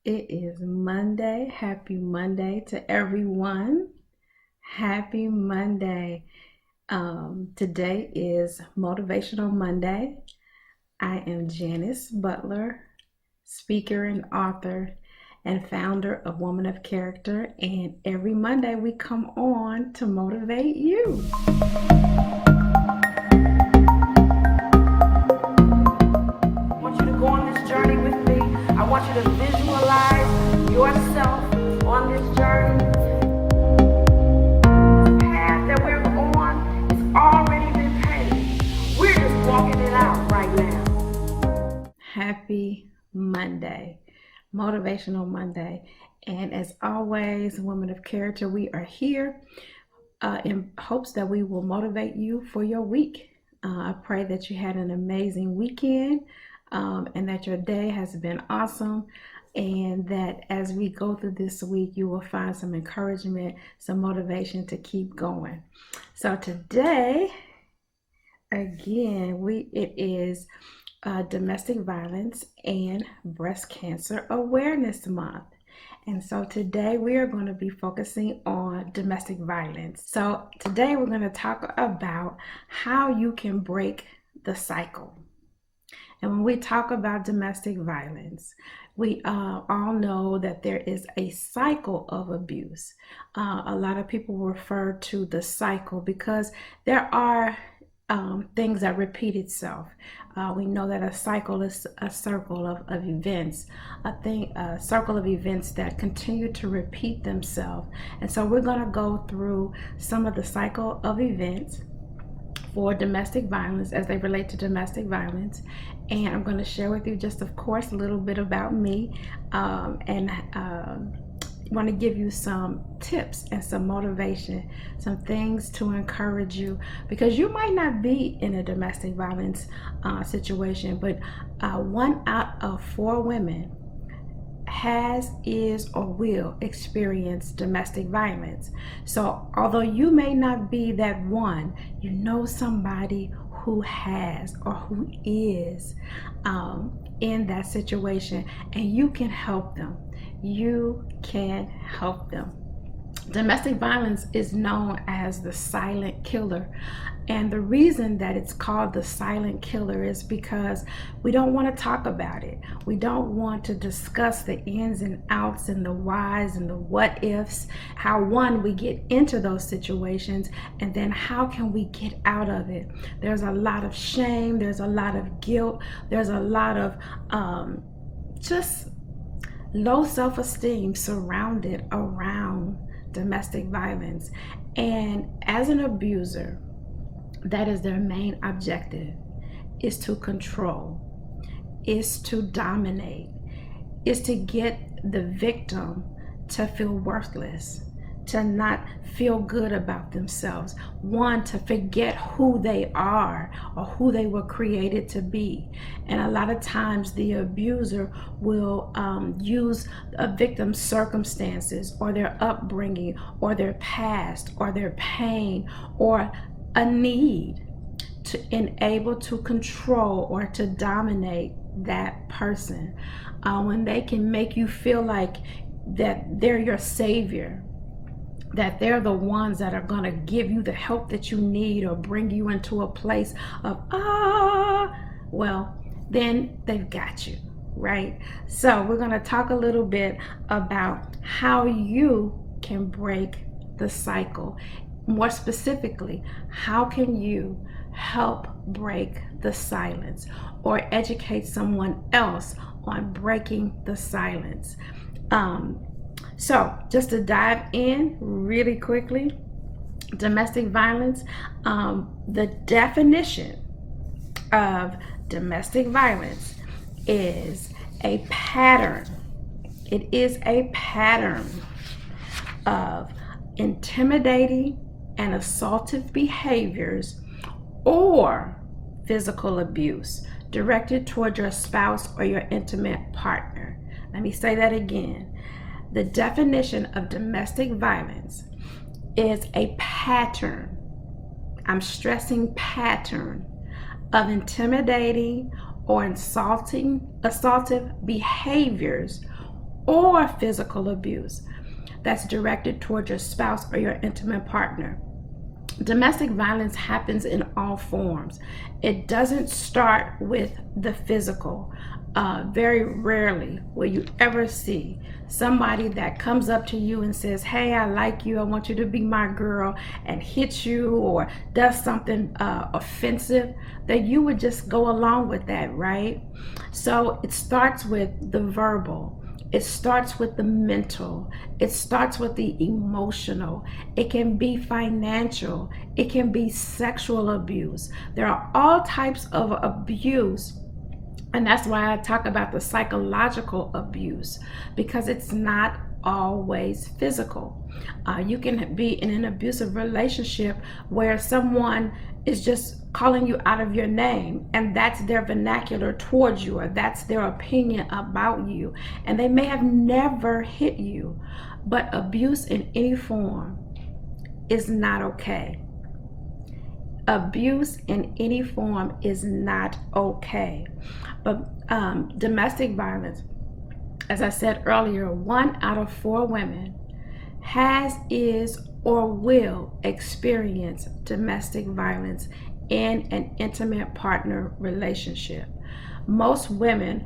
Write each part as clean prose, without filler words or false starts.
It is Monday. Happy Monday to everyone. Happy Monday. Today is Motivational Monday. I am Janice Butler, speaker and author and founder of Woman of Character. And every Monday we come on to motivate you. I want you to go on this journey with me. I want you to visualize yourself on this journey. The path that we're on has already been paved. We're just walking it out right now. Happy Monday, Motivational Monday. And as always, Women of Character, we are here in hopes that we will motivate you for your week. I pray that you had an amazing weekend and that your day has been awesome, and that as we go through this week, you will find some encouragement, some motivation to keep going. So today, again, it is Domestic Violence and Breast Cancer Awareness Month. And so today we are going to be focusing on domestic violence. So today we're going to talk about how you can break the cycle. And when we talk about domestic violence, we all know that there is a cycle of abuse. A lot of people refer to the cycle because there are things that repeat itself. We know that a cycle is a circle of events, a circle of events that continue to repeat themselves. And so we're going to go through some of the cycle of events for domestic violence as they relate to domestic violence. And I'm going to share with you just, of course, a little bit about me and want to give you some tips and some motivation, some things to encourage you, because you might not be in a domestic violence situation, but 1 out of 4 women has, is, or will experience domestic violence. So although you may not be that one, you know somebody who has or who is in that situation, and you can help them. You can help them. Domestic violence is known as the silent killer. And the reason that it's called the silent killer is because we don't want to talk about it. We don't want to discuss the ins and outs and the whys and the what ifs, how we get into those situations, and then how can we get out of it. There's a lot of shame, there's a lot of guilt, there's a lot of just low self-esteem surrounded around domestic violence. And as an abuser, that is their main objective, is to control, is to dominate, is to get the victim to feel worthless, to not feel good about themselves, to forget who they are or who they were created to be. And a lot of times the abuser will use a victim's circumstances or their upbringing or their past or their pain or a need to enable to control or to dominate that person, when they can make you feel like that they're your savior, that they're the ones that are going to give you the help that you need or bring you into a place of well, then they've got you, right? So we're going to talk a little bit about how you can break the cycle. More specifically, how can you help break the silence or educate someone else on breaking the silence? So just to dive in really quickly, domestic violence, the definition of domestic violence is a pattern. It is a pattern of intimidating and assaultive behaviors or physical abuse directed toward your spouse or your intimate partner. Let me say that again. The definition of domestic violence is a pattern, I'm stressing pattern, of intimidating or assaultive behaviors or physical abuse that's directed toward your spouse or your intimate partner. Domestic violence happens in all forms. It doesn't start with the physical. Very rarely will you ever see somebody that comes up to you and says, hey, I like you, I want you to be my girl, and hits you or does something offensive, that you would just go along with that, right? So it starts with the verbal. It starts with the mental. It starts with the emotional. It can be financial. It can be sexual abuse. There are all types of abuse. And that's why I talk about the psychological abuse, because it's not always physical. You can be in an abusive relationship where someone is just calling you out of your name, and that's their vernacular towards you, or that's their opinion about you, and they may have never hit you. But abuse in any form is not okay. Abuse in any form is not okay. But domestic violence, as I said earlier, 1 out of 4 women has, is, or will experience domestic violence in an intimate partner relationship. Most women,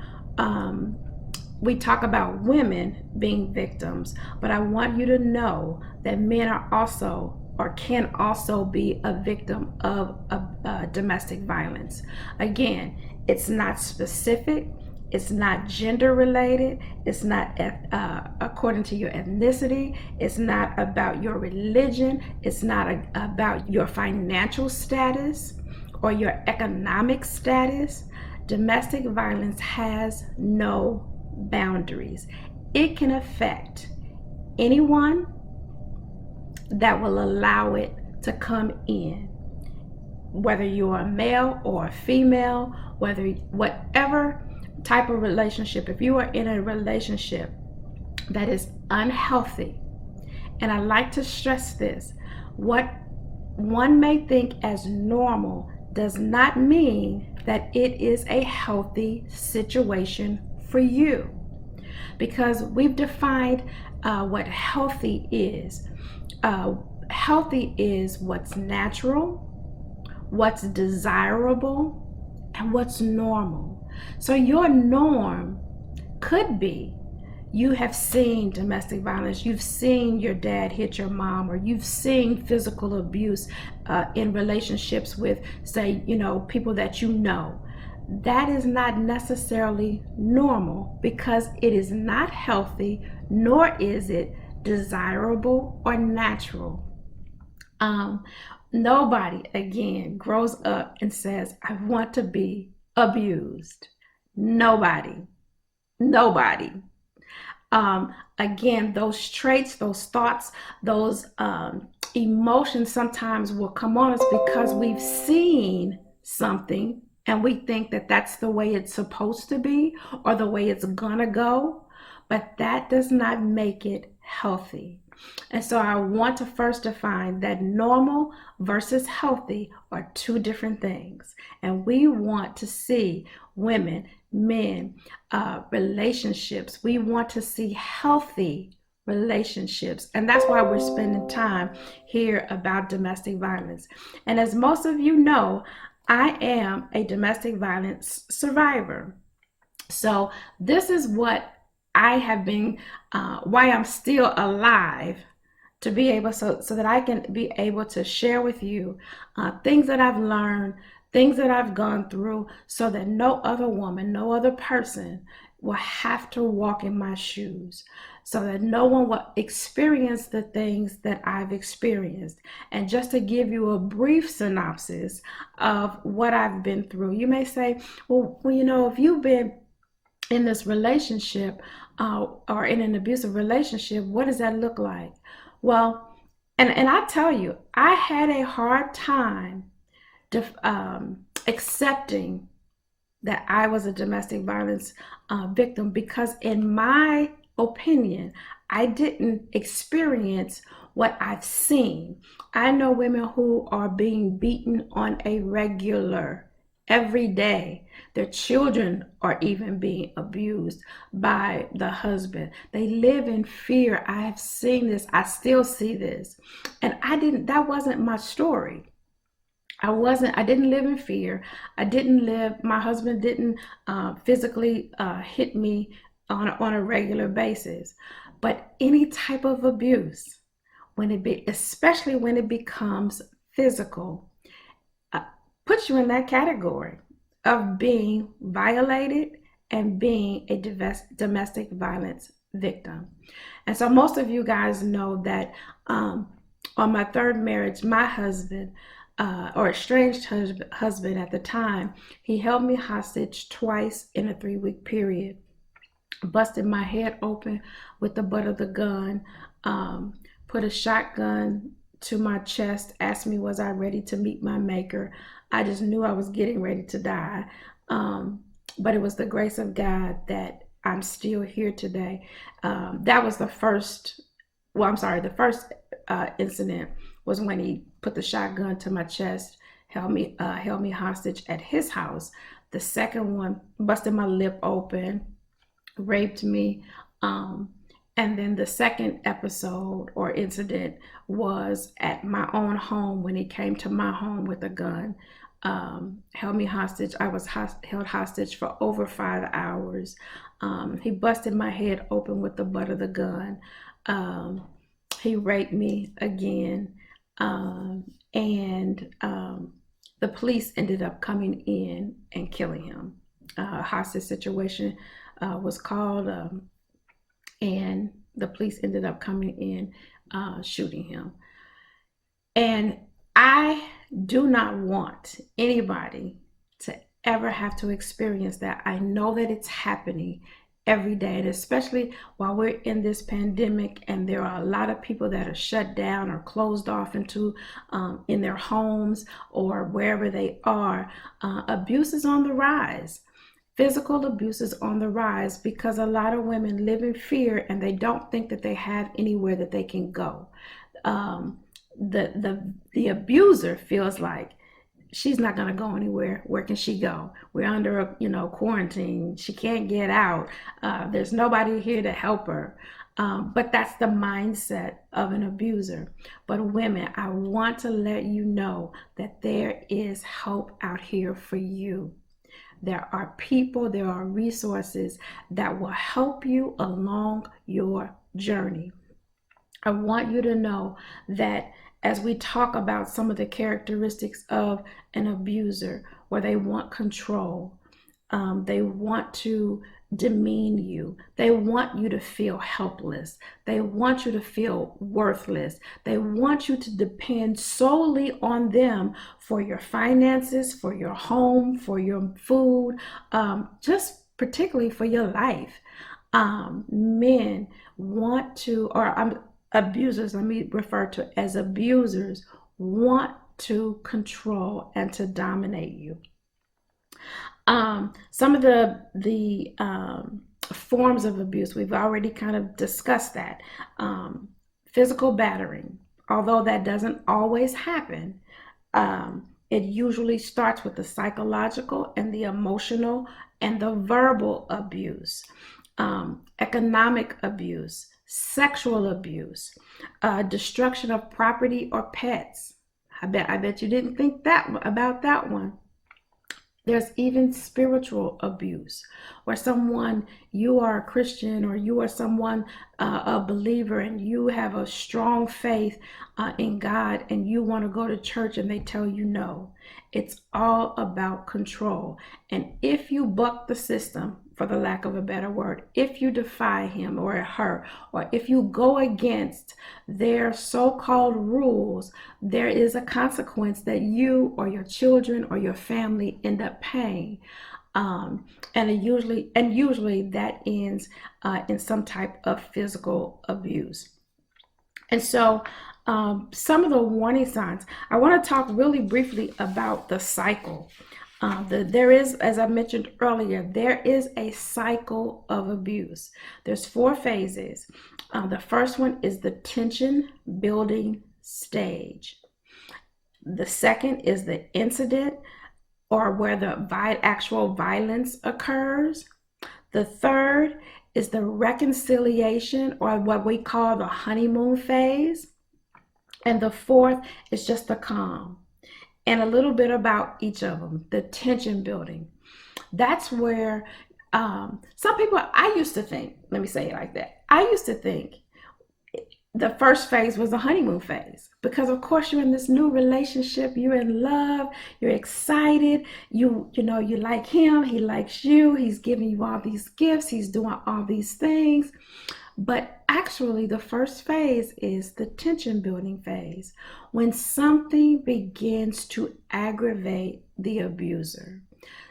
we talk about women being victims, but I want you to know that men are also, or can also be, a victim of domestic violence. Again, it's not specific. It's not gender related. It's not according to your ethnicity. It's not about your religion. It's not about your financial status or your economic status. Domestic violence has no boundaries. It can affect anyone that will allow it to come in, whether you're a male or a female, whatever type of relationship. If you are in a relationship that is unhealthy, and I like to stress this, what one may think as normal does not mean that it is a healthy situation for you, because we've defined what healthy is. Healthy is what's natural, what's desirable, and what's normal. So your norm could be, you have seen domestic violence, you've seen your dad hit your mom, or you've seen physical abuse in relationships with, say, people that you know. That is not necessarily normal, because it is not healthy, nor is it desirable or natural. Nobody, again, grows up and says, I want to be abused. Nobody. Again, those traits, those thoughts, those emotions sometimes will come on us because we've seen something and we think that that's the way it's supposed to be or the way it's gonna go, but that does not make it healthy. And so I want to first define that normal versus healthy are 2 different things. And we want to see women, men, relationships. We want to see healthy relationships. And that's why we're spending time here about domestic violence. And as most of you know, I am a domestic violence survivor. So this is what I have been, why I'm still alive, to be able, so that I can be able to share with you things that I've learned, things that I've gone through, so that no other woman, no other person will have to walk in my shoes, so that no one will experience the things that I've experienced. And just to give you a brief synopsis of what I've been through, you may say, well, if you've been in this relationship or in an abusive relationship, what does that look like? Well, and I tell you, I had a hard time accepting that I was a domestic violence victim, because in my opinion, I didn't experience what I've seen. I know women who are being beaten on a regular every day. Their children are even being abused by the husband. They live in fear. I have seen this. I still see this. And that wasn't my story. I didn't live in fear. My husband didn't physically hit me on a regular basis. But any type of abuse, especially when it becomes physical, uh, puts you in that category of being violated and being a domestic violence victim. And so most of you guys know that on my third marriage, my husband, or estranged husband at the time, he held me hostage twice in a 3-week period, busted my head open with the butt of the gun, put a shotgun to my chest, asked me was I ready to meet my maker. I just knew I was getting ready to die. But it was the grace of God that I'm still here today. That was the first incident was when he put the shotgun to my chest, held me hostage at his house. The second one busted my lip open, raped me. And then the second episode or incident was at my own home when he came to my home with a gun, held me hostage. I was held hostage for over 5 hours. He busted my head open with the butt of the gun. He raped me again. And the police ended up coming in and killing him. Hostage situation was called, and the police ended up coming in, shooting him. And I do not want anybody to ever have to experience that. I know that it's happening every day, and especially while we're in this pandemic and there are a lot of people that are shut down or closed off in their homes or wherever they are. Abuse is on the rise. Physical abuse is on the rise because a lot of women live in fear and they don't think that they have anywhere that they can go. The abuser feels like she's not going to go anywhere. Where can she go? We're under quarantine. She can't get out. There's nobody here to help her. But that's the mindset of an abuser. But women, I want to let you know that there is hope out here for you. There are people, there are resources that will help you along your journey. I want you to know that as we talk about some of the characteristics of an abuser, where they want control, they want to demean you, they want you to feel helpless, they want you to feel worthless, they want you to depend solely on them for your finances, for your home, for your food, just particularly for your life. Men want to, abusers, let me refer to as abusers, want to control and to dominate you. Some of the forms of abuse, we've already kind of discussed that. Physical battering, although that doesn't always happen, it usually starts with the psychological and the emotional and the verbal abuse. Economic abuse, sexual abuse, destruction of property or pets. I bet you didn't think about that one. There's even spiritual abuse, where you are a Christian or you are someone, a believer, and you have a strong faith in God and you want to go to church and they tell you no. It's all about control. And if you buck the system, for the lack of a better word, if you defy him or her, or if you go against their so-called rules, there is a consequence that you or your children or your family end up paying. And usually that ends in some type of physical abuse. And so some of the warning signs, I want to talk really briefly about the cycle. There is, as I mentioned earlier, there is a cycle of abuse. There's 4 phases. The first one is the tension building stage. The second is the incident or where the actual violence occurs. The third is the reconciliation, or what we call the honeymoon phase. And the fourth is just the calm. And a little bit about each of them, the tension building. That's where some people, I used to think, let me say it like that. I used to think the first phase was the honeymoon phase, because of course you're in this new relationship, you're in love, you're excited, you like him, he likes you, he's giving you all these gifts, he's doing all these things. But actually the first phase is the tension building phase, when something begins to aggravate the abuser.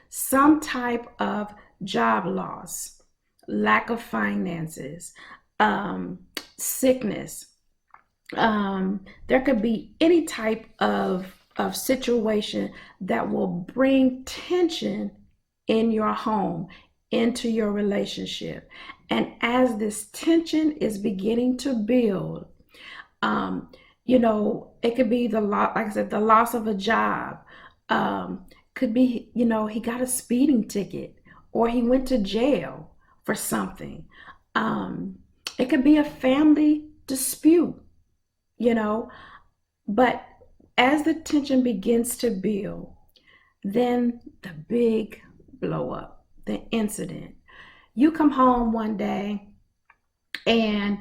Some type of job loss, lack of finances, sickness. There could be any type of situation that will bring tension in your home, into your relationship. And as this tension is beginning to build, it could be like I said, the loss of a job. Could be, he got a speeding ticket, or he went to jail for something. It could be a family dispute, but as the tension begins to build, then the big blow up, the incident. You come home one day and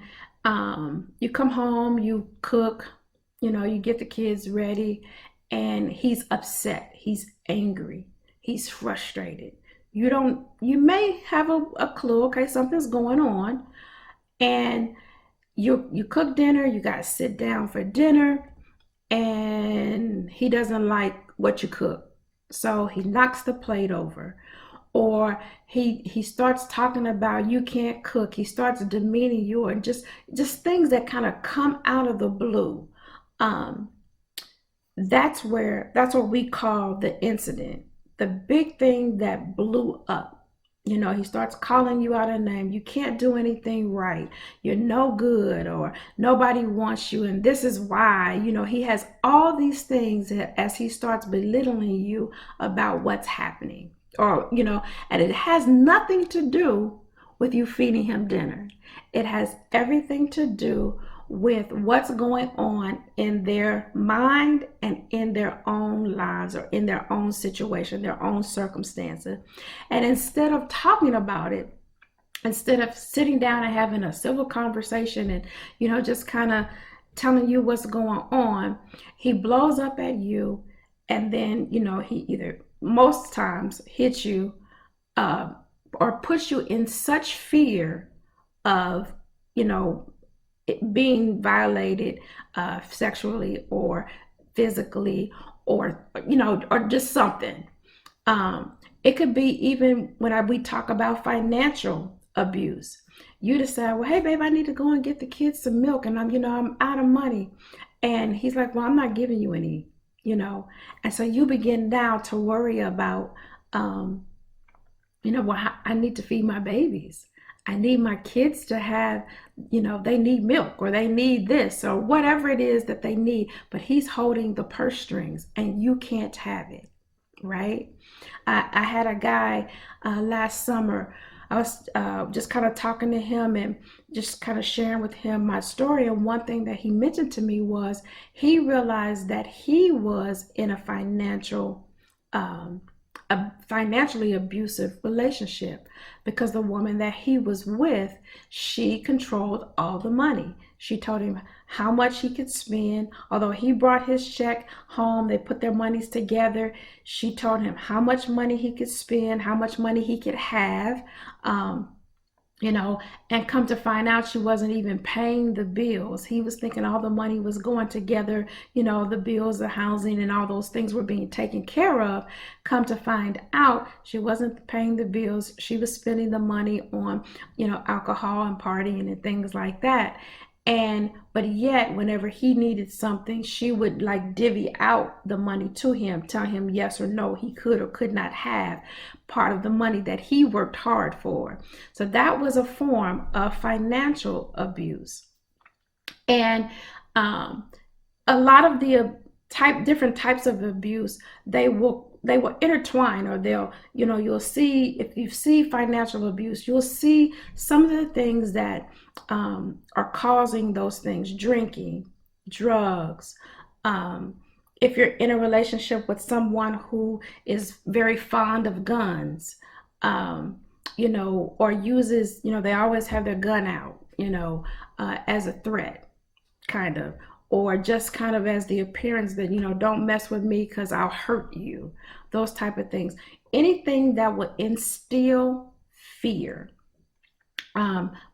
you come home, you cook, you get the kids ready, and he's upset, he's angry, he's frustrated. You may have a clue, okay, something's going on, and you cook dinner, you guys sit down for dinner, and he doesn't like what you cook. So he knocks the plate over, or he starts talking about you can't cook. He starts demeaning you, and just things that kind of come out of the blue. That's what we call the incident, the big thing that blew up. He starts calling you out a name. You can't do anything right. You're no good, or nobody wants you. And this is why, he has all these things as he starts belittling you about what's happening. Or, and it has nothing to do with you feeding him dinner. It has everything to do with what's going on in their mind and in their own lives, or in their own situation, their own circumstances. And instead of talking about it, instead of sitting down and having a civil conversation and, just kind of telling you what's going on, he blows up at you. And then, he either most times hits you or puts you in such fear of, being violated sexually or physically, or or just something. It could be even when we talk about financial abuse. You decide, well, hey babe, I need to go and get the kids some milk, and I'm out of money. And he's like, well, I'm not giving you any, and so you begin now to worry about well, I need to feed my babies. I need my kids to have, they need milk, or they need this, or whatever it is that they need, but he's holding the purse strings and you can't have it, right? I had a guy last summer. I was just kind of talking to him and just kind of sharing with him my story. And one thing that he mentioned to me was he realized that he was in a financially abusive relationship, because the woman that he was with, she controlled all the money. She told him how much he could spend. Although he brought his check home, they put their monies together. She told him how much money he could spend, how much money he could have. And come to find out, she wasn't even paying the bills. He was thinking all the money was going together, the bills, the housing, and all those things were being taken care of. Come to find out, she wasn't paying the bills. She was spending the money on, alcohol and partying and things like that. But yet, whenever he needed something, she would like divvy out the money to him, tell him yes or no, he could or could not have part of the money that he worked hard for. So that was a form of financial abuse. And a lot of the different types of abuse, they will they will intertwine, or they'll, you'll see, if you see financial abuse, you'll see some of the things that are causing those things: drinking, drugs. If you're in a relationship with someone who is very fond of guns, or uses, they always have their gun out, as a threat, kind of, or just kind of as the appearance that, don't mess with me because I'll hurt you, those type of things. Anything that would instill fear.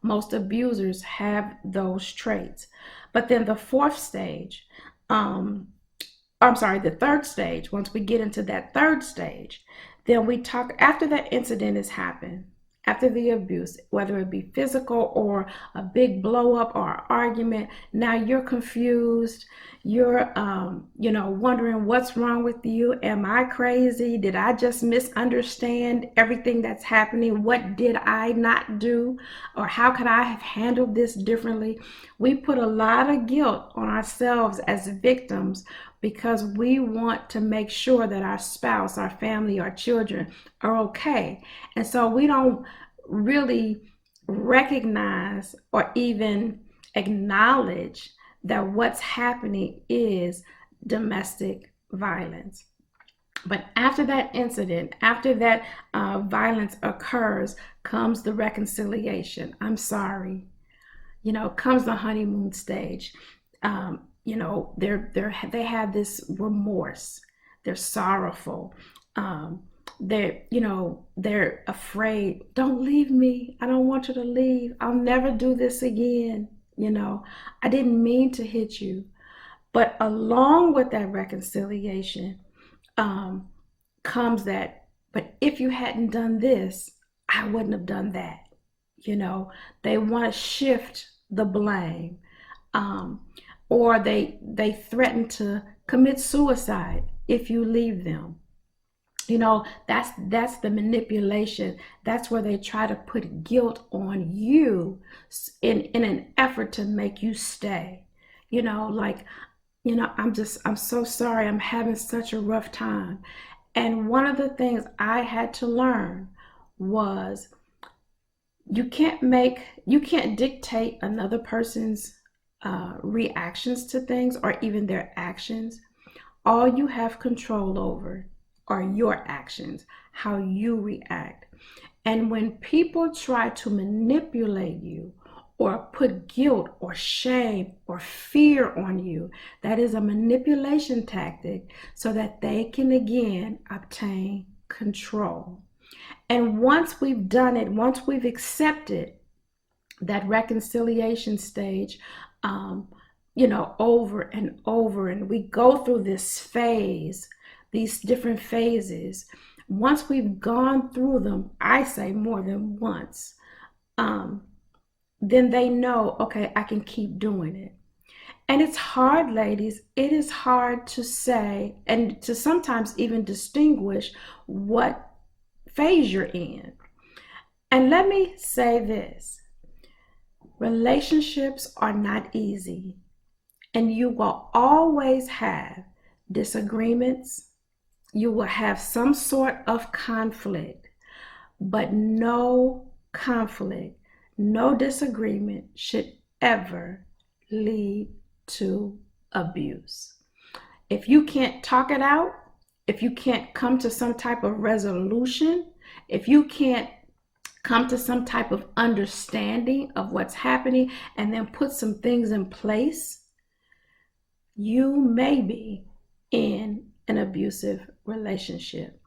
Most abusers have those traits. But then the fourth stage, the third stage, once we get into that third stage, then we talk after that incident has happened, after the abuse, whether it be physical or a big blow up or an argument. Now you're confused. You're, wondering what's wrong with you. Am I crazy? Did I just misunderstand everything that's happening? What did I not do? Or how could I have handled this differently? We put a lot of guilt on ourselves as victims because we want to make sure that our spouse, our family, our children are okay. And so we don't really recognize or even acknowledge that what's happening is domestic violence. But after that incident, after that violence occurs, comes the reconciliation. I'm sorry. Comes the honeymoon stage. They have this remorse. They're sorrowful. They're afraid. Don't leave me. I don't want you to leave. I'll never do this again. I didn't mean to hit you. But along with that reconciliation comes that, but if you hadn't done this, I wouldn't have done that. They want to shift the blame. Or they threaten to commit suicide if you leave them. That's the manipulation. That's where they try to put guilt on you in an effort to make you stay. I'm so sorry. I'm having such a rough time. And one of the things I had to learn was you can't dictate another person's reactions to things or even their actions. All you have control over are your actions, how you react. And when people try to manipulate you or put guilt or shame or fear on you, that is a manipulation tactic so that they can again obtain control. And once we've done it, once we've accepted that reconciliation stage, over and over, and we go through this phase, these different phases. Once we've gone through them, I say more than once, then they know, okay, I can keep doing it. And it's hard, ladies. It is hard to say and to sometimes even distinguish what phase you're in. And let me say this. Relationships are not easy, and you will always have disagreements. You will have some sort of conflict, but no conflict, no disagreement should ever lead to abuse. If you can't talk it out, if you can't come to some type of resolution, if you can't come to some type of understanding of what's happening and then put some things in place, you may be in an abusive relationship.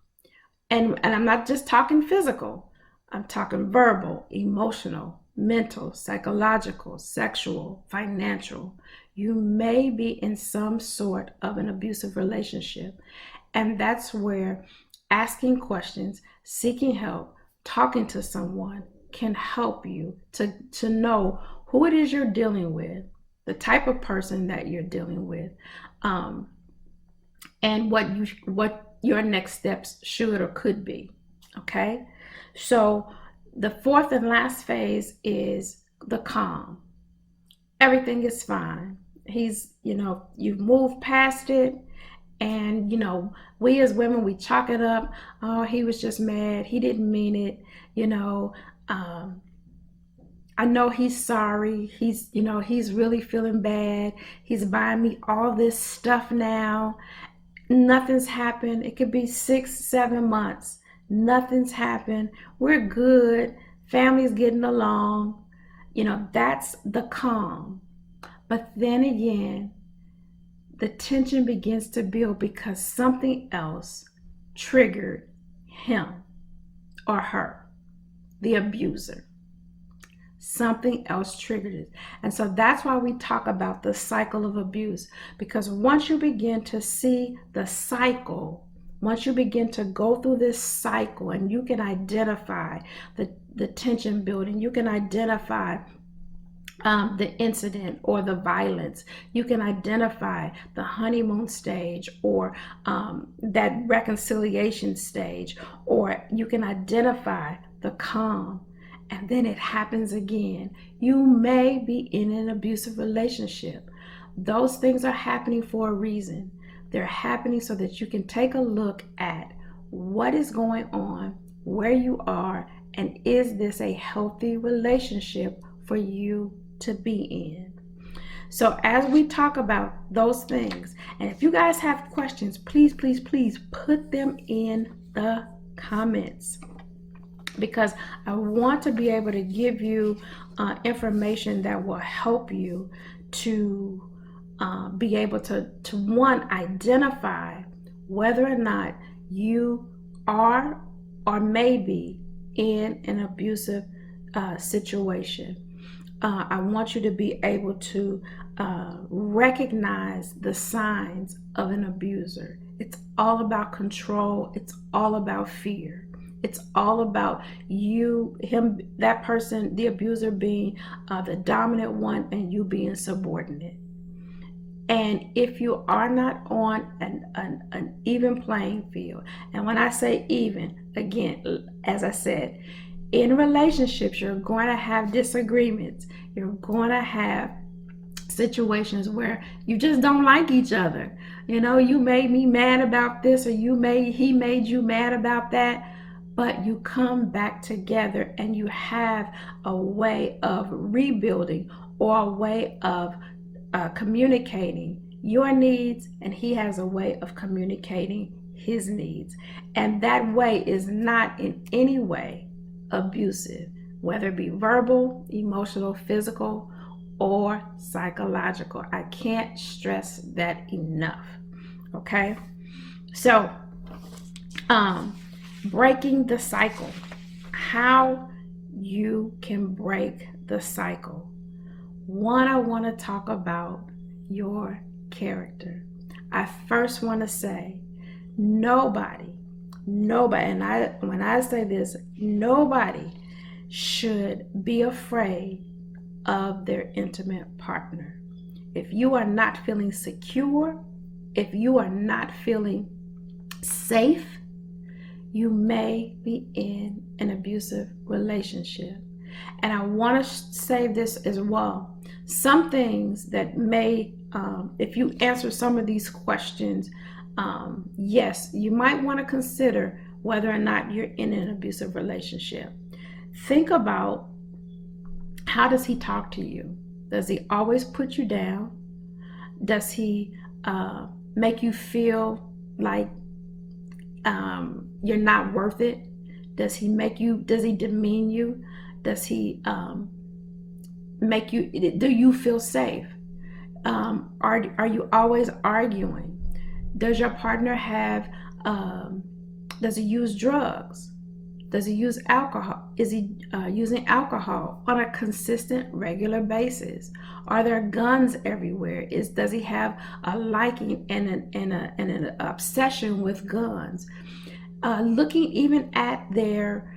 And I'm not just talking physical. I'm talking verbal, emotional, mental, psychological, sexual, financial. You may be in some sort of an abusive relationship. And that's where asking questions, seeking help, talking to someone can help you to know who it is you're dealing with, the type of person that you're dealing with, and what your next steps should or could be. Okay, so the fourth and last phase is the calm. Everything is fine. You've moved past it, And, we as women, we chalk it up. Oh, he was just mad. He didn't mean it. You know, um, I know he's sorry. He's really feeling bad. He's buying me all this stuff now. Nothing's happened. It could be 6, 7 months. Nothing's happened. We're good. Family's getting along. That's the calm. But then again, the tension begins to build because something else triggered him or her, the abuser. Something else triggered it. And so that's why we talk about the cycle of abuse, because once you begin to see the cycle, once you begin to go through this cycle and you can identify the tension building, you can identify the incident or the violence, you can identify the honeymoon stage or that reconciliation stage, or you can identify the calm, and then it happens again. You may be in an abusive relationship. Those things are happening for a reason. They're happening so that you can take a look at what is going on, where you are, and is this a healthy relationship for you to be in. So as we talk about those things, and if you guys have questions, please put them in the comments, because I want to be able to give you information that will help you to be able to one, identify whether or not you are or may be in an abusive situation. I want you to be able to recognize the signs of an abuser. It's all about control. It's all about fear. It's all about that person, the abuser being the dominant one and you being subordinate. And if you are not on an even playing field, and when I say even, again, as I said, in relationships, you're going to have disagreements. You're going to have situations where you just don't like each other. You made me mad about this, or he made you mad about that. But you come back together and you have a way of rebuilding, or a way of communicating your needs, and he has a way of communicating his needs. And that way is not in any way abusive, whether it be verbal, emotional, physical, or psychological. I can't stress that enough. Okay? So, breaking the cycle. How you can break the cycle. One, I want to talk about your character. I first want to say nobody, and when I say this, nobody should be afraid of their intimate partner. If you are not feeling secure, if you are not feeling safe, you may be in an abusive relationship. And I want to say this as well. Some things that may, if you answer some of these questions, yes, you might want to consider whether or not you're in an abusive relationship. Think about, how does he talk to you? Does he always put you down? Does he make you feel like you're not worth it? Does he demean you? Does he do you feel safe? Are you always arguing? Does your partner does he use drugs? Does he use alcohol? Is he using alcohol on a consistent, regular basis? Are there guns everywhere? Does he have a liking and an obsession with guns? Looking even at their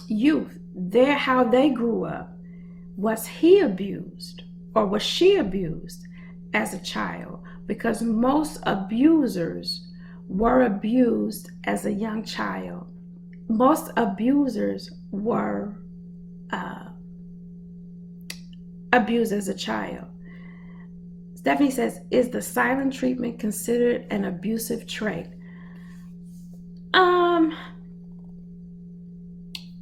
youth, how they grew up. Was he abused or was she abused as a child? Because most abusers were abused as a young child. Most abusers were abused as a child. Stephanie says, is the silent treatment considered an abusive trait? I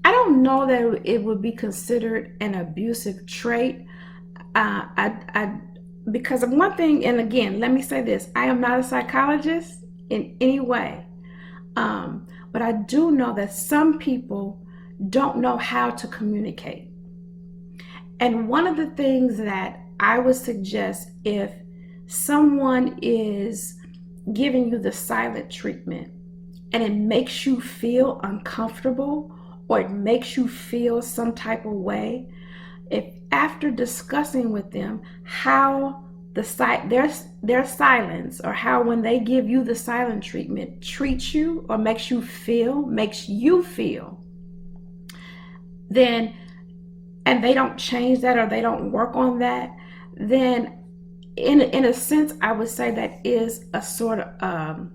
don't know that it would be considered an abusive trait. Because of one thing, and again, let me say this, I am not a psychologist in any way. But I do know that some people don't know how to communicate. And one of the things that I would suggest, if someone is giving you the silent treatment and it makes you feel uncomfortable or it makes you feel some type of way, if after discussing with them how their silence, or how when they give you the silent treatment treats you or makes you feel, then, and they don't change that or they don't work on that, then in a sense, I would say that is a sort of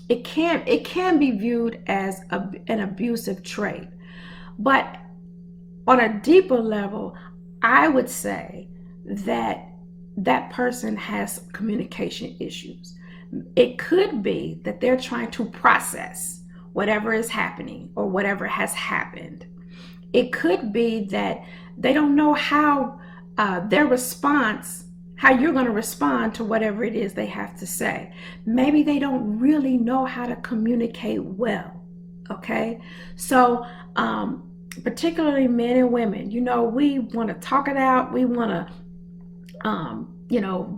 it can be viewed as an abusive trait. But on a deeper level, I would say that that person has communication issues. It could be that they're trying to process whatever is happening or whatever has happened. It could be that they don't know how their response, how you're going to respond to whatever it is they have to say. Maybe they don't really know how to communicate well. Okay, so particularly men and women, we want to talk it out. We want to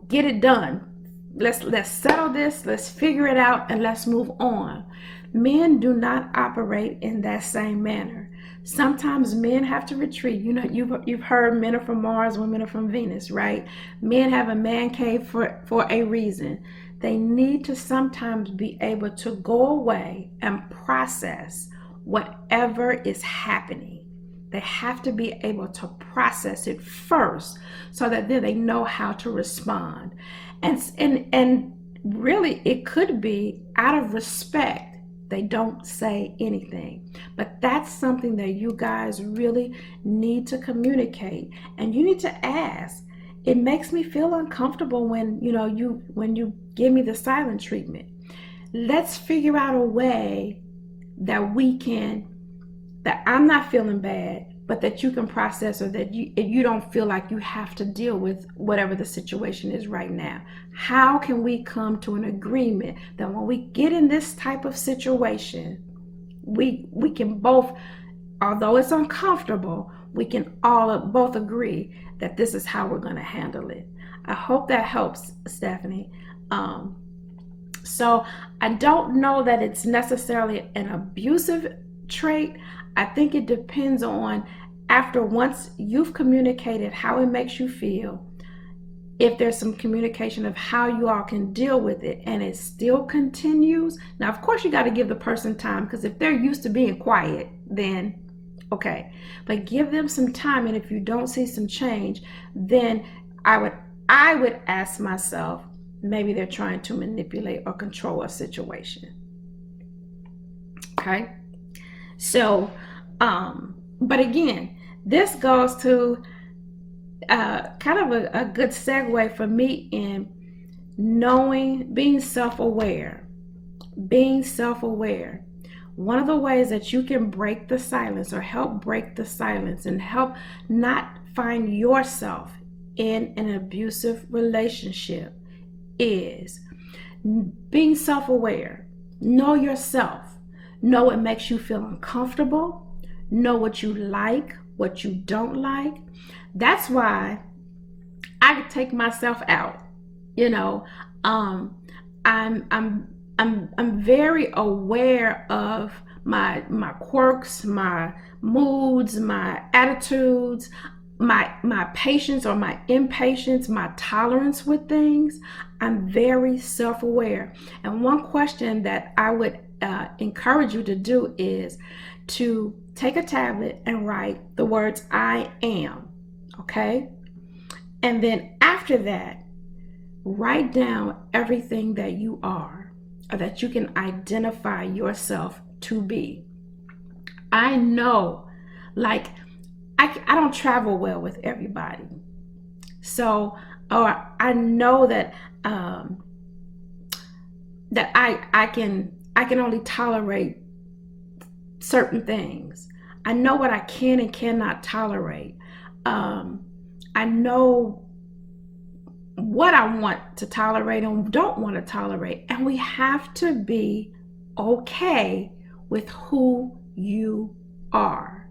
get it done. Let's settle this, let's figure it out, and let's move on. Men do not operate in that same manner. Sometimes men have to retreat. You've heard men are from Mars, women are from Venus, right? Men have a man cave for a reason. They need to sometimes be able to go away and process whatever is happening. They have to be able to process it first so that then they know how to respond. And really, it could be out of respect, they don't say anything. But that's something that you guys really need to communicate. And you need to ask. It makes me feel uncomfortable when you give me the silent treatment. Let's figure out a way that I'm not feeling bad, but that you can process, or that you don't feel like you have to deal with whatever the situation is right now. How can we come to an agreement that when we get in this type of situation, we can both, although it's uncomfortable, we can all both agree that this is how we're going to handle it. I hope that helps, Stephanie. So I don't know that it's necessarily an abusive trait. I think it depends on, once you've communicated how it makes you feel, if there's some communication of how you all can deal with it and it still continues. Now, of course, you got to give the person time, because if they're used to being quiet, then okay. But give them some time, and if you don't see some change, then I would ask myself, maybe they're trying to manipulate or control a situation. Okay? So, but again, this goes to kind of a good segue for me in being self-aware. Being self-aware. One of the ways that you can break the silence, or help break the silence, and help not find yourself in an abusive relationship, is being self-aware. Know yourself. Know what makes you feel uncomfortable. Know what you like, what you don't like. That's why I could take myself out. I'm very aware of my quirks, my moods, my attitudes, my patience or my impatience, my tolerance with things. I'm very self-aware. And one question that I would encourage you to do is to take a tablet and write the words I am, okay? And then after that, write down everything that you are, or that you can identify yourself to be. I know, I don't travel well with everybody. So or I know that that I can only tolerate certain things. I know what I can and cannot tolerate. I know what I want to tolerate and don't want to tolerate. And we have to be okay with who you are.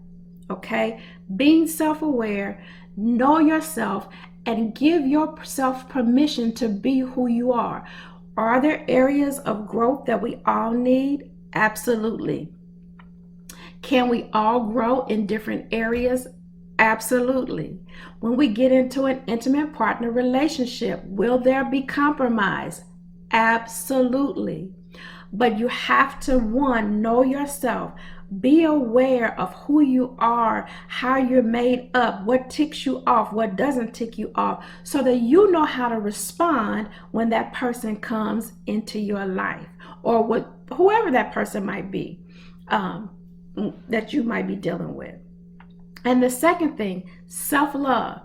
Okay? Being self-aware, know yourself, and give yourself permission to be who you are. Are there areas of growth that we all need? Absolutely. Can we all grow in different areas? Absolutely. When we get into an intimate partner relationship, will there be compromise? Absolutely. But you have to, one, know yourself. Be aware of who you are, how you're made up, what ticks you off, what doesn't tick you off, so that you know how to respond when that person comes into your life, or whoever that person might be that you might be dealing with. And the second thing, self-love.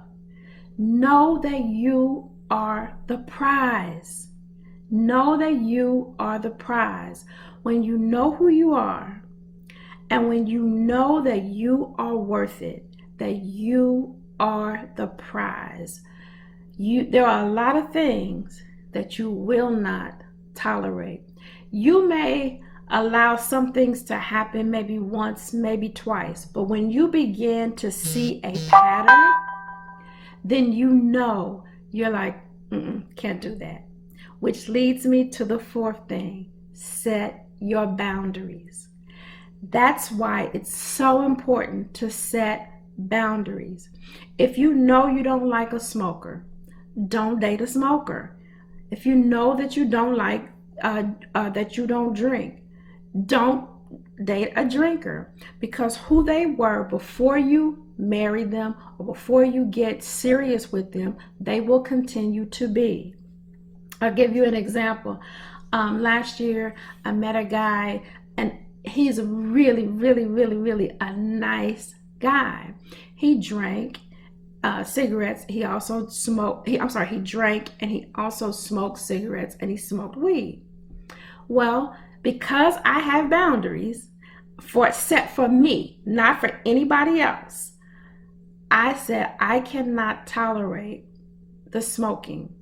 Know that you are the prize. Know that you are the prize. When you know who you are, and when you know that you are worth it, that you are the prize, there are a lot of things that you will not tolerate. You may allow some things to happen maybe once, maybe twice, but when you begin to see a pattern, then you know, you're like, can't do that. Which leads me to the fourth thing: set your boundaries. That's why it's so important to set boundaries. If you know you don't like a smoker, don't date a smoker. If you know that you don't like, that you don't drink, don't date a drinker, because who they were before you marry them or before you get serious with them, they will continue to be. I'll give you an example. Last year, I met a guy, and he's really, really, really, really a nice guy. He drank cigarettes. He also smoked. He drank and he also smoked cigarettes, and he smoked weed. Well, because I have boundaries set for me, not for anybody else, I said I cannot tolerate the smoking.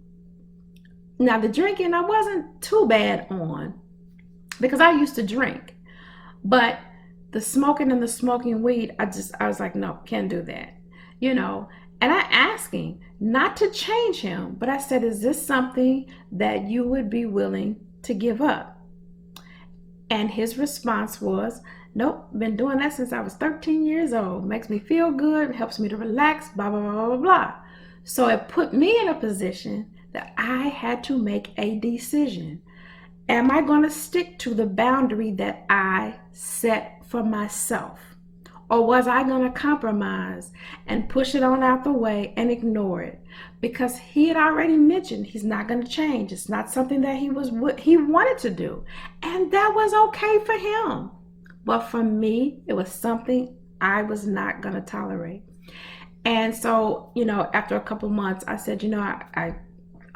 Now, the drinking I wasn't too bad on, because I used to drink, but the smoking and the smoking weed, I was like, no, can't do that, And I asked him not to change him, but I said, is this something that you would be willing to give up? And his response was, nope, been doing that since I was 13 years old. Makes me feel good, helps me to relax, blah, blah, blah, blah, blah. So it put me in a position that I had to make a decision. Am I going to stick to the boundary that I set for myself? Or was I going to compromise and push it on out the way and ignore it? Because he had already mentioned he's not going to change. It's not something that he wanted to do. And that was okay for him. But for me, it was something I was not going to tolerate. And so, after a couple months, I said,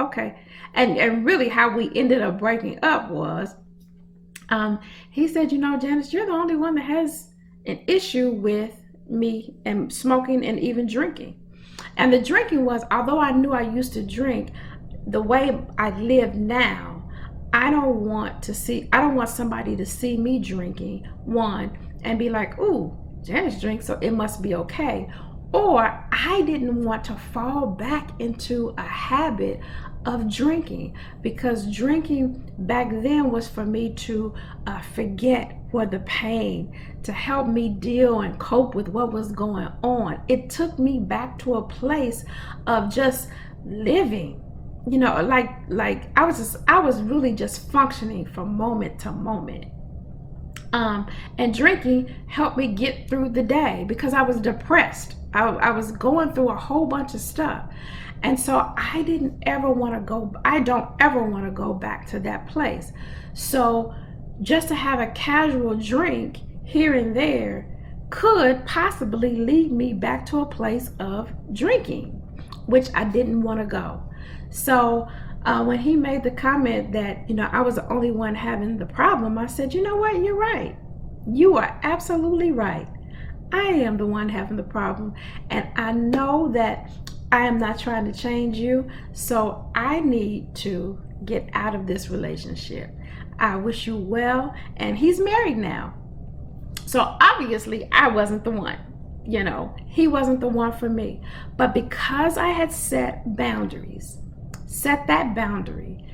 okay. And really how we ended up breaking up was, he said, Janice, you're the only one that has an issue with me and smoking and even drinking. And the drinking was, although I knew I used to drink, the way I live now, I don't want somebody to see me drinking, one, and be like, ooh, Janice drinks, so it must be okay. Or I didn't want to fall back into a habit of drinking, because drinking back then was for me to forget the pain, to help me deal and cope with what was going on. It took me back to a place of just living, like I was really just functioning from moment to moment. And drinking helped me get through the day, because I was depressed. I was going through a whole bunch of stuff. And so I don't ever want to go back to that place. So just to have a casual drink here and there could possibly lead me back to a place of drinking, which I didn't want to go. So when he made the comment that, I was the only one having the problem, I said, you know what, you're right. You are absolutely right. I am the one having the problem, and I know that I am not trying to change you, so I need to get out of this relationship. I wish you well. And he's married now. So obviously I wasn't the one, he wasn't the one for me. But because I had set that boundary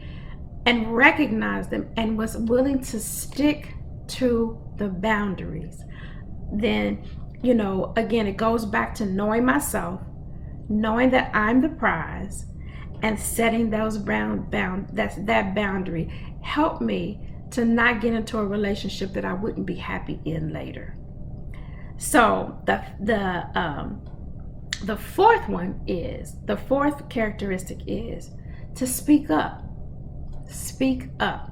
and recognized them and was willing to stick to the boundaries, then, again, it goes back to knowing myself, knowing that I'm the prize, and setting those that boundary helped me to not get into a relationship that I wouldn't be happy in later. So the fourth characteristic is to speak up. Speak up.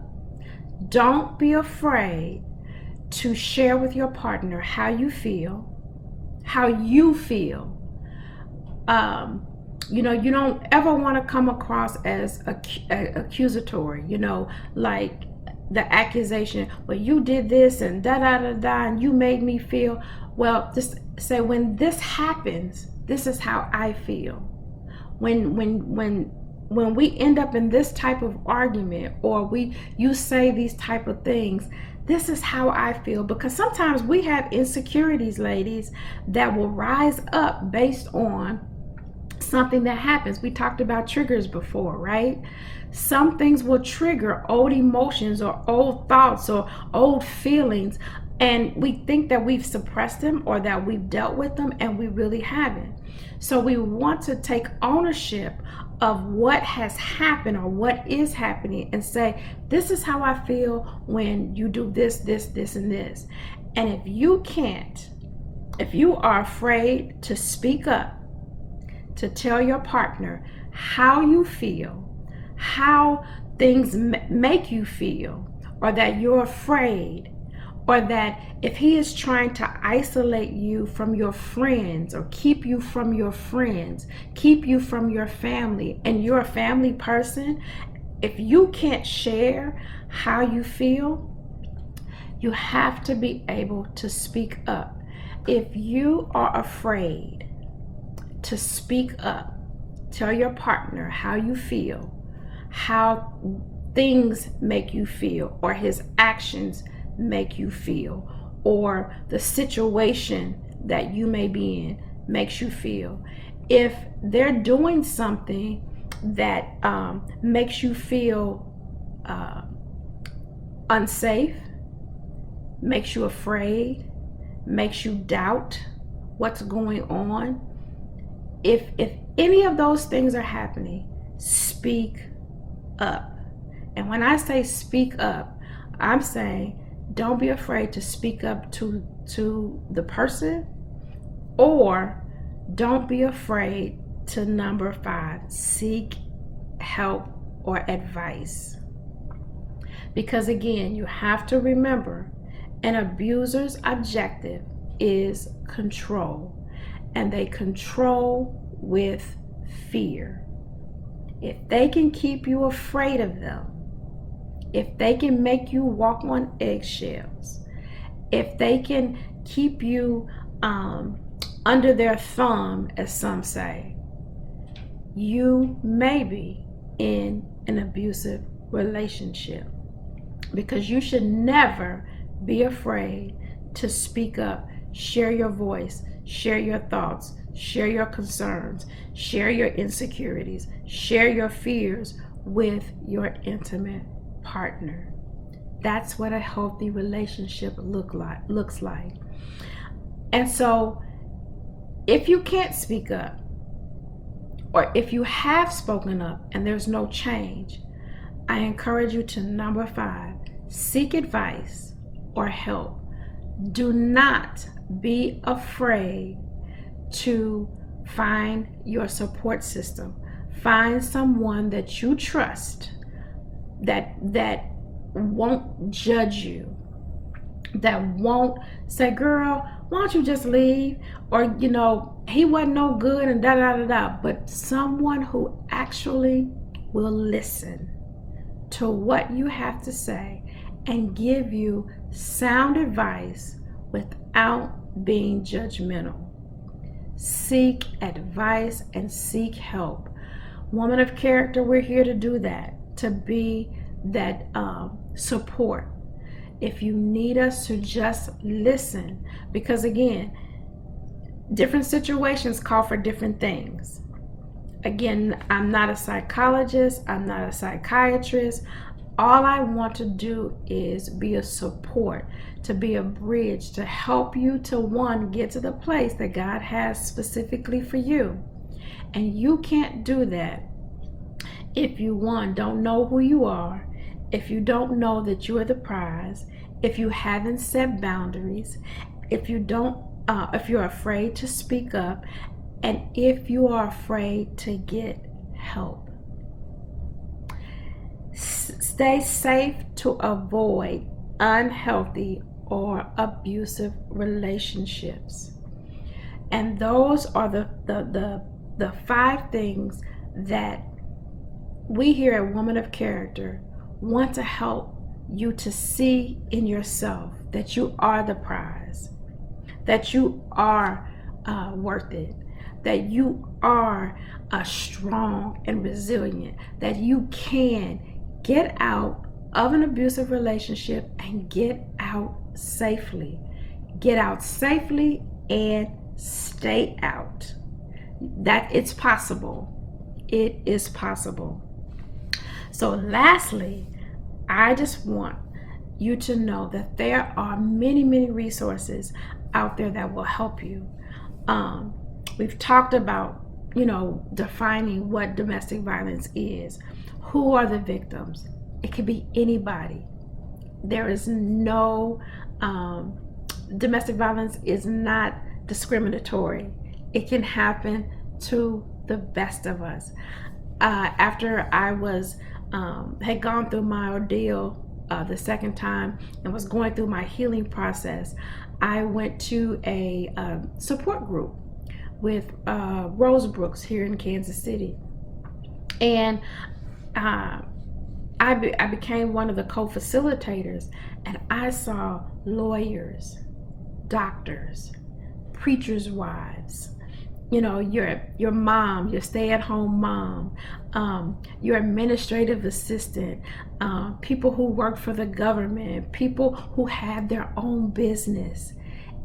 Don't be afraid to share with your partner how you feel. You don't ever want to come across as accusatory, like the accusation, well, you did this and da da da da, and you made me feel. Well, just say, when this happens, this is how I feel. When we end up in this type of argument, or you say these type of things, this is how I feel. Because sometimes we have insecurities, ladies, that will rise up based on something that happens. We talked about triggers before, right? Some things will trigger old emotions or old thoughts or old feelings, and we think that we've suppressed them or that we've dealt with them, and we really haven't. So we want to take ownership of what has happened or what is happening and say, this is how I feel when you do this, this, this, and this. And if you are afraid to speak up, to tell your partner how you feel, how things make you feel, or that you're afraid, or that if he is trying to isolate you from your friends or keep you from your friends, keep you from your family, and you're a family person, if you can't share how you feel, you have to be able to speak up. If you are afraid to speak up, tell your partner how you feel, how things make you feel, or his actions make you feel, or the situation that you may be in makes you feel. If they're doing something that makes you feel unsafe, makes you afraid, makes you doubt what's going on, if any of those things are happening, speak up. And when I say speak up, I'm saying don't be afraid to speak up to the person, or don't be afraid to number 5, seek help or advice. Because again, you have to remember, an abuser's objective is control, and they control with fear. If they can keep you afraid of them, if they can make you walk on eggshells, if they can keep you under their thumb, as some say, you may be in an abusive relationship. Because you should never be afraid to speak up, share your voice, share your thoughts, share your concerns, share your insecurities, share your fears with your intimate partner. That's what a healthy relationship looks like. And so if you can't speak up, or if you have spoken up and there's no change, I encourage you to number 5, seek advice or help. Do not be afraid to find your support system. Find someone that you trust, that won't judge you, that won't say, girl, why don't you just leave? Or, he wasn't no good and da da da da. But someone who actually will listen to what you have to say and give you sound advice without being judgmental. Seek advice and seek help. Woman of Character, we're here to do that, to be that support. If you need us to just listen, because again, different situations call for different things. Again, I'm not a psychologist, I'm not a psychiatrist. All I want to do is be a support, to be a bridge, to help you to, one, get to the place that God has specifically for you. And you can't do that if you, one, don't know who you are, if you don't know that you are the prize, if you haven't set boundaries, if you're afraid to speak up, and if you are afraid to get help. Stay safe to avoid unhealthy or abusive relationships. And those are the 5 things that we here at Woman of Character want to help you to see in yourself, that you are the prize, that you are worth it, that you are strong and resilient, that you can get out of an abusive relationship and get out safely. Get out safely and stay out. That it's possible. It is possible. So lastly, I just want you to know that there are many, many resources out there that will help you. We've talked about, defining what domestic violence is. Who are the victims? It could be anybody. There is no, domestic violence is not discriminatory. It can happen to the best of us. After I had gone through my ordeal the second time and was going through my healing process, I went to a support group with Rose Brooks here in Kansas City. And I became one of the co-facilitators, and I saw lawyers, doctors, preachers' wives, your mom, your stay-at-home mom, your administrative assistant, people who work for the government, people who have their own business.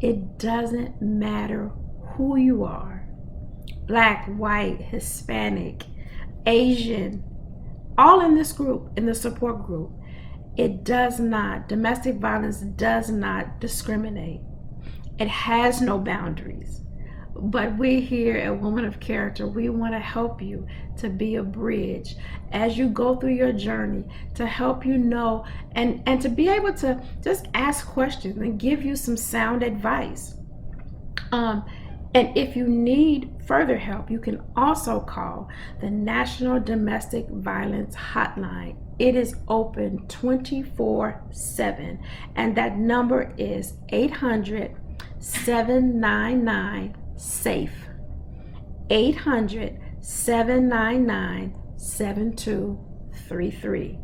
It doesn't matter who you are, Black, white, Hispanic, Asian, all in this group, in the support group. Domestic violence does not discriminate. It has no boundaries. But we here at Woman of Character, we want to help you to be a bridge as you go through your journey, to help you know and to be able to just ask questions and give you some sound advice. And if you need further help, you can also call the National Domestic Violence Hotline. It is open 24/7, and that number is 800-799-SAFE. 800-799-7233.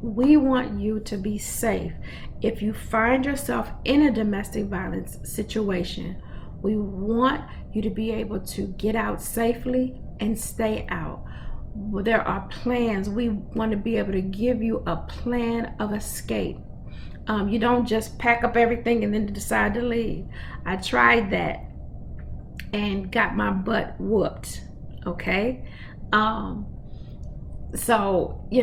We want you to be safe. If you find yourself in a domestic violence situation, we want you to be able to get out safely and stay out. There are plans. We want to be able to give you a plan of escape. You don't just pack up everything and then decide to leave. I tried that and got my butt whooped. Okay. So we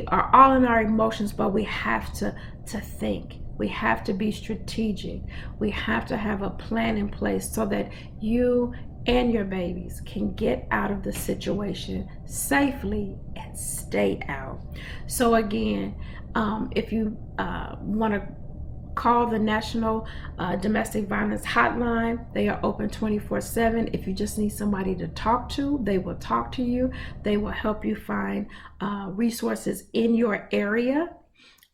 are all in our emotions, but we have to think. We have to be strategic. We have to have a plan in place so that you and your babies can get out of the situation safely and stay out. So again, if you want to call the National Domestic Violence Hotline, they are open 24/7. If you just need somebody to talk to, they will talk to you. They will help you find resources in your area.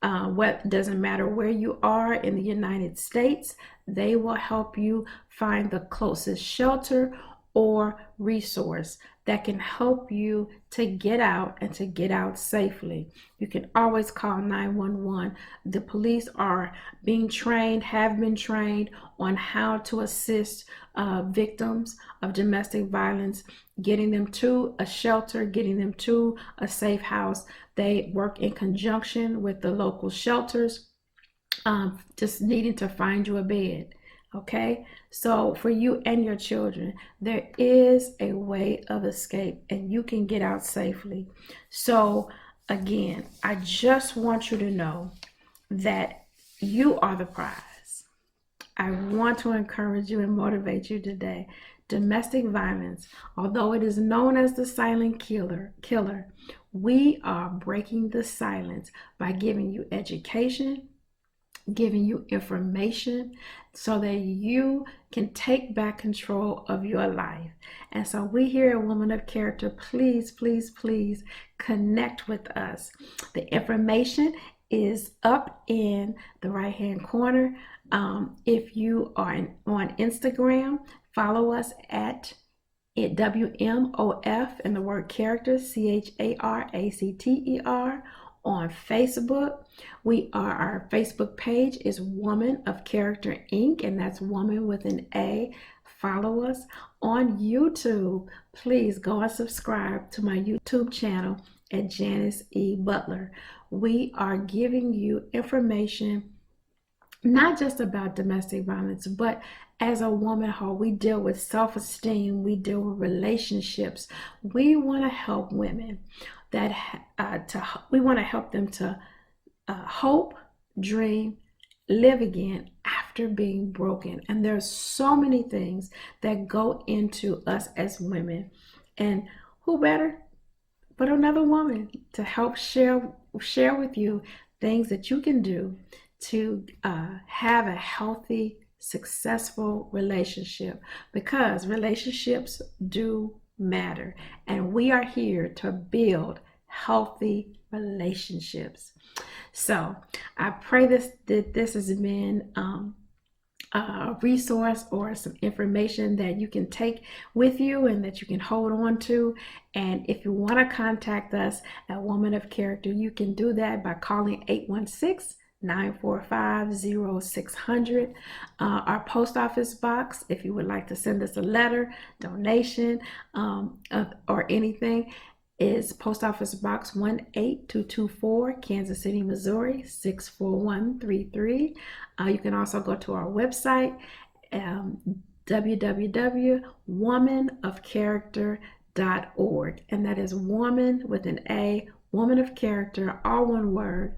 What doesn't matter where you are in the United States, they will help you find the closest shelter or resource that can help you to get out and to get out safely. You can always call 911. The police are being trained, have been trained on how to assist victims of domestic violence, getting them to a shelter, getting them to a safe house. They work in conjunction with the local shelters, just needing to find you a bed. Okay, so for you and your children, there is a way of escape and you can get out safely. So again, I just want you to know that you are the prize. I want to encourage you and motivate you today. Domestic violence, although it is known as the silent killer, we are breaking the silence by giving you education, giving you information so that you can take back control of your life. And so we here at Woman of Character, please, please, please connect with us. The information is up in the right hand corner. If you are on Instagram, follow us at WMOF and the word character, CHARACTER. On Facebook, our Facebook page is Woman of Character Inc., and that's woman with an A. Follow us on YouTube. Please go and subscribe to my YouTube channel at Janice E. Butler. We are giving you information not just about domestic violence, but as a woman how we deal with self-esteem, we deal with relationships. We want to help women we want to help them to hope, dream, live again after being broken. And there's so many things that go into us as women. And who better but another woman to help share with you things that you can do to have a healthy, successful relationship, because relationships do matter, and we are here to build healthy relationships. So I pray that this has been a resource or some information that you can take with you and that you can hold on to. And if you want to contact us at Woman of Character, you can do that by calling 816-945-0600. Our post office box, if you would like to send us a letter, donation, or anything, is Post Office Box 18224, Kansas City, Missouri 64133. You can also go to our website, www.womenofcharacter.org, and that is woman with an A, Woman of Character, all one word,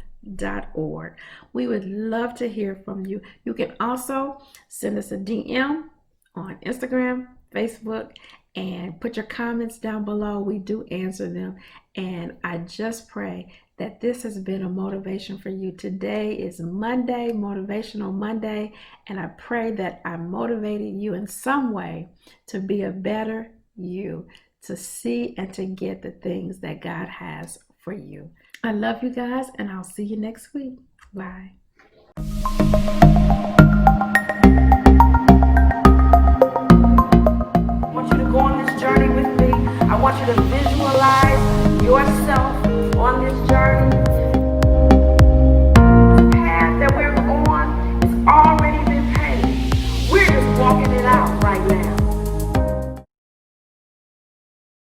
.org. We would love to hear from you. You can also send us a DM on Instagram, Facebook, and put your comments down below. We do answer them. And I just pray that this has been a motivation for you. Today is Monday, Motivational Monday, and I pray that I motivated you in some way to be a better you, to see and to get the things that God has for you. I love you guys, and I'll see you next week. Bye.